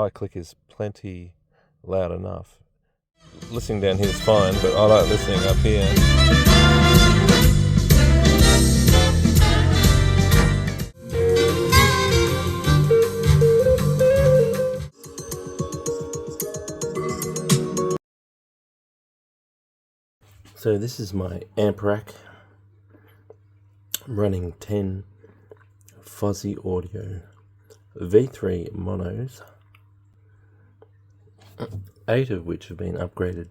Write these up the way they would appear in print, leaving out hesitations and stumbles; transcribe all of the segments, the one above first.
high click is plenty loud enough. Listening down here is fine, but I like listening up here. So this is my amp rack. I'm running 10 Fosi audio V3 monos, 8 of which have been upgraded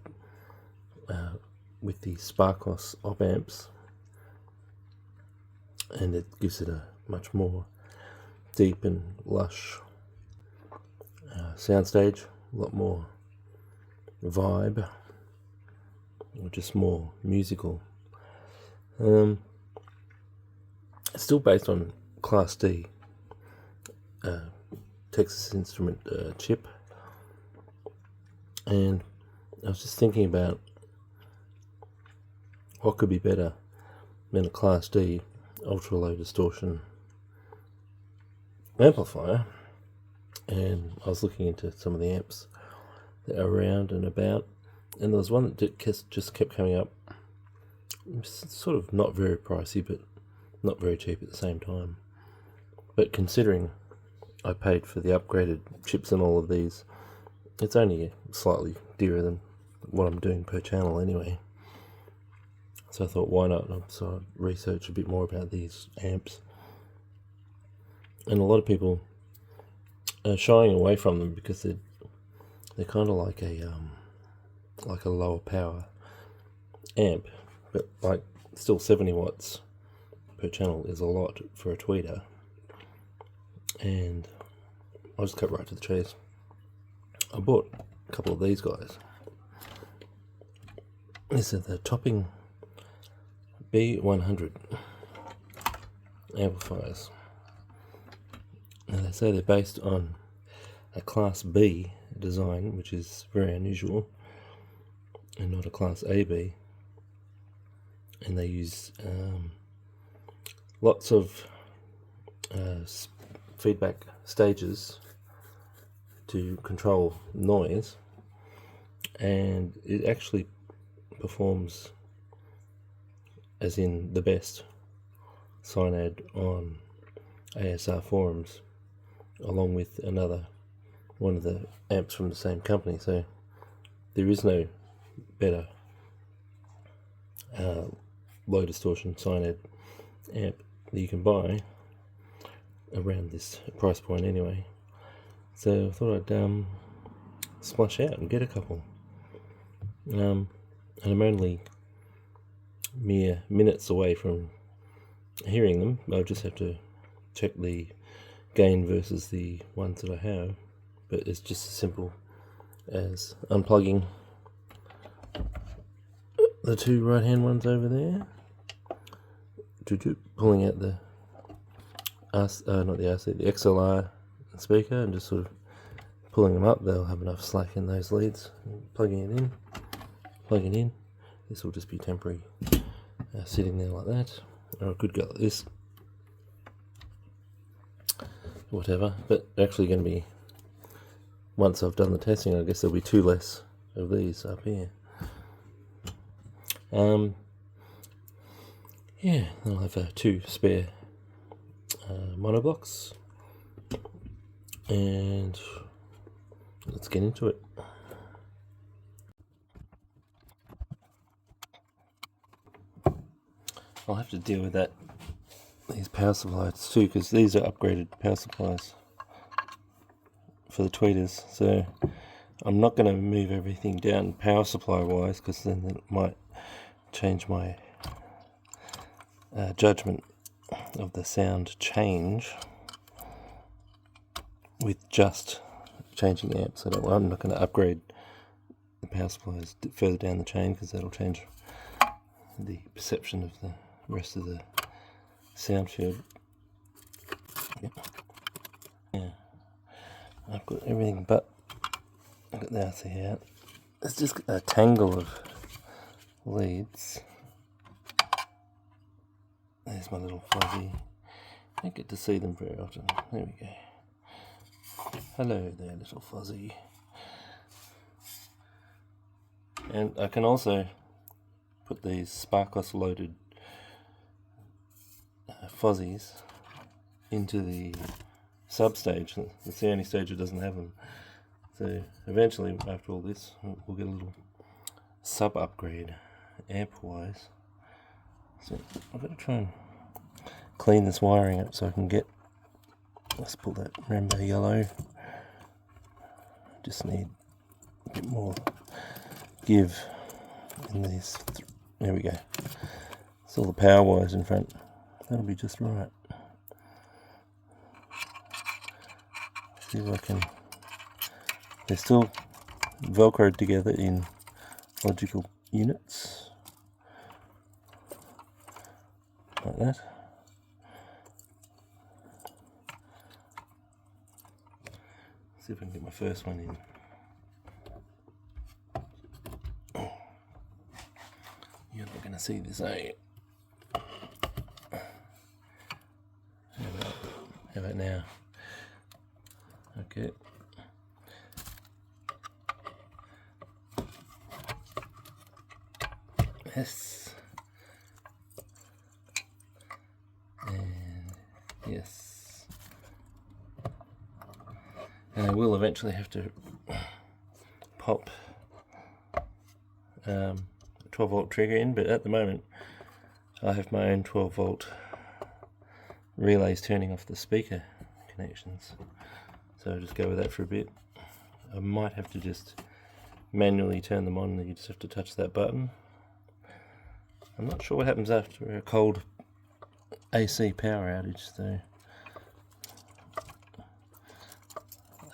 with the Sparkos op amps, and it gives it a much more deep and lush soundstage, a lot more vibe, or just more musical. It's still based on Class D Texas Instrument chip, and I was just thinking about what could be better than a Class D ultra low distortion amplifier, and I was looking into some of the amps that are around and about, and there was one that just kept coming up. It's sort of not very pricey, but not very cheap at the same time. But considering I paid for the upgraded chips and all of these, it's only slightly dearer than what I'm doing per channel anyway. So I thought, why not? So I researched a bit more about these amps, and a lot of people are shying away from them because they're kind of like a lower power amp, but like still 70 watts per channel is a lot for a tweeter. And I'll just cut right to the chase. I bought a couple of these guys. These are the Topping B100 amplifiers. Now they say they're based on a Class B design, which is very unusual, and not a Class AB. And they use lots of feedback stages to control noise, and it actually performs as in the best Synad on ASR forums, along with one of the amps from the same company. So there is no better low distortion Synad amp that you can buy around this price point anyway. So I thought I'd splash out and get a couple. And I'm only mere minutes away from hearing them. I'll just have to check the gain versus the ones that I have, but it's just as simple as unplugging the two right hand ones over there, pulling out the the XLR speaker, and just sort of pulling them up. They'll have enough slack in those leads. Plugging in. This will just be temporary, sitting there like that, or it could go like this, whatever. But actually going to be, once I've done the testing, I guess there'll be 2 less of these up here. Yeah, I'll have 2 spare monoblocks, and let's get into it. I'll have to deal with these power supplies too, because these are upgraded power supplies for the tweeters. So I'm not going to move everything down power supply wise, because then it might change my judgment of the sound change with just changing the amps. I'm not going to upgrade the power supplies further down the chain, because that'll change the perception of the rest of the sound field. Yeah, I've got everything but I've got the RC out. It's just a tangle of leads. There's my little Fosi. I don't get to see them very often. There we go. Hello there, little Fosi. And I can also put these Sparkos loaded Fozzies into the sub-stage. It's the only stage that doesn't have them. So eventually, after all this, we'll get a little sub-upgrade amp-wise. So I've got to try and clean this wiring up so I can get... Let's pull that rainbow yellow. Just need a bit more give in these. There we go. It's all the power wires in front. That'll be just right. See if I can. They're still velcroed together in logical units, like that. See if I can get my first one in. You're not going to see this, are you? How about now? Okay. Yes. And yes. And I will eventually have to pop 12 volt trigger in, but at the moment I have my own 12 volt relays turning off the speaker connections, so I'll just go with that for a bit. I might have to just manually turn them on, and you just have to touch that button. I'm not sure what happens after a cold AC power outage though.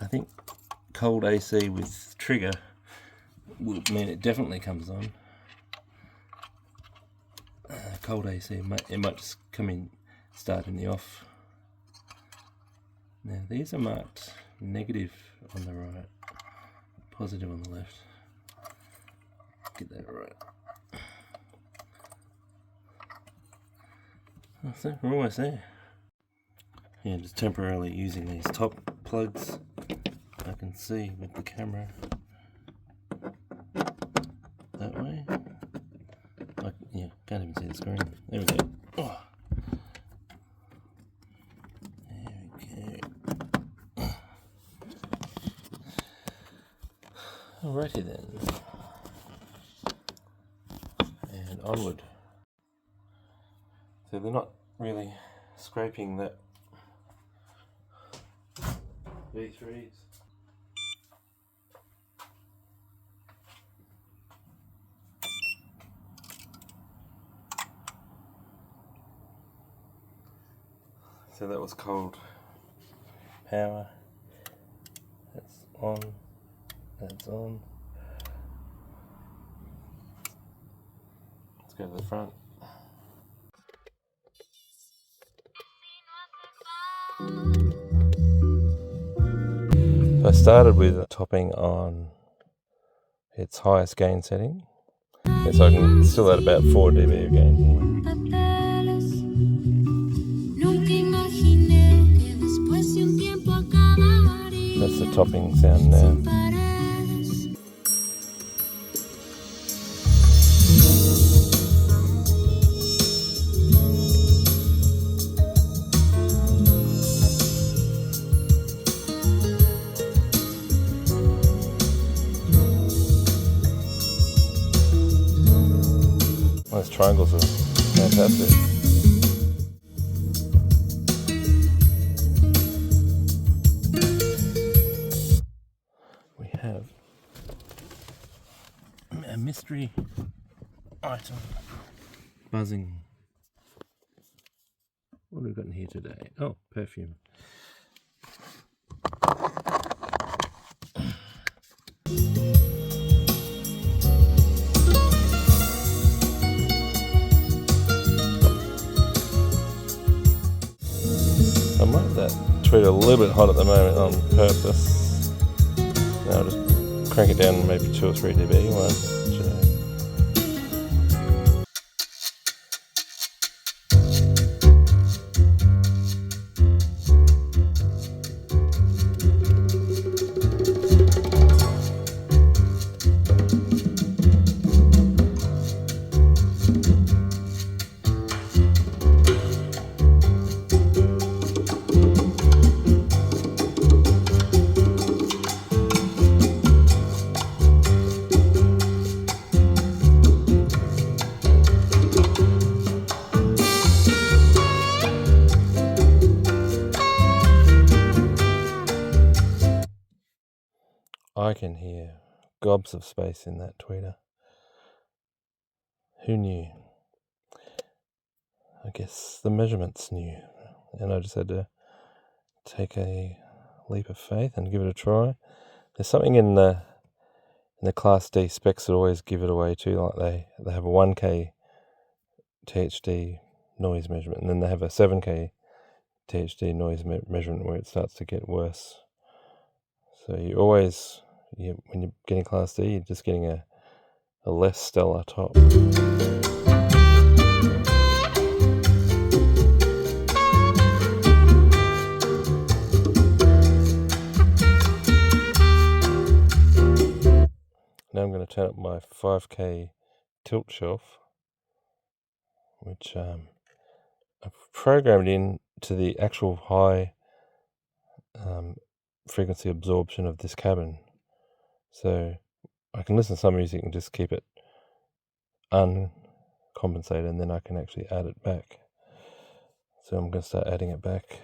I think cold AC with trigger will mean it definitely comes on. Cold AC, it might just come in, start in the off. Now these are marked negative on the right, positive on the left. Get that right. So we're almost there. Yeah, just temporarily using these top plugs. I can see with the camera that way. Yeah, can't even see the screen. There we go. Oh. There we go. Alrighty then. And onward. So they're not really scraping that V3s. So that was cold power. That's on. That's on. Let's go to the front. So I started with topping on its highest gain setting, and so I can still add about 4 dB of gain here. That's the topping sound now. Those triangles are fantastic. We have a mystery item buzzing. What have we got in here today? Oh, perfume. I might have that tweet a little bit hot at the moment on purpose. Now I'll just crank it down maybe 2 or 3 dB. 1, 2. can hear gobs of space in that tweeter. Who knew? I guess the measurements knew, and I just had to take a leap of faith and give it a try. There's something in the Class D specs that always give it away too, like they have a 1K THD noise measurement, and then they have a 7K THD noise measurement where it starts to get worse. So you always, when you're getting Class D, you're just getting a less stellar top. Now I'm going to turn up my 5K tilt shelf, which I've programmed in to the actual high frequency absorption of this cabin. So I can listen to some music and just keep it uncompensated, and then I can actually add it back. So I'm going to start adding it back.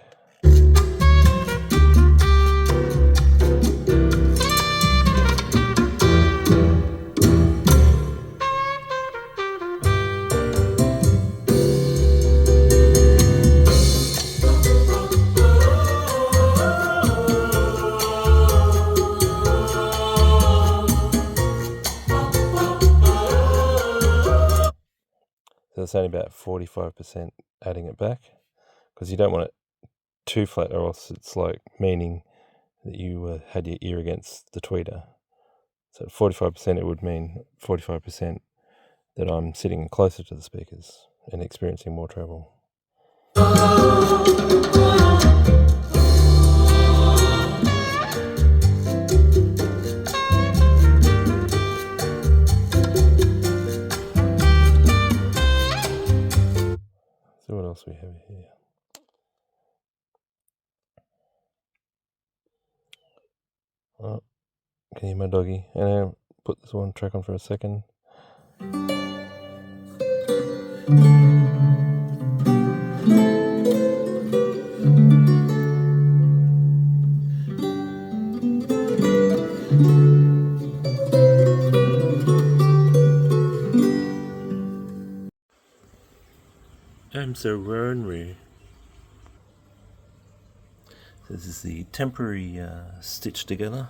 So it's only about 45% adding it back, because you don't want it too flat, or else it's like meaning that you had your ear against the tweeter. So at 45%, it would mean 45% that I'm sitting closer to the speakers and experiencing more treble. So what else we have here? Oh, can you hear my doggy? And I'll put this one track on for a second. I'm so ornery. This is the temporary stitch together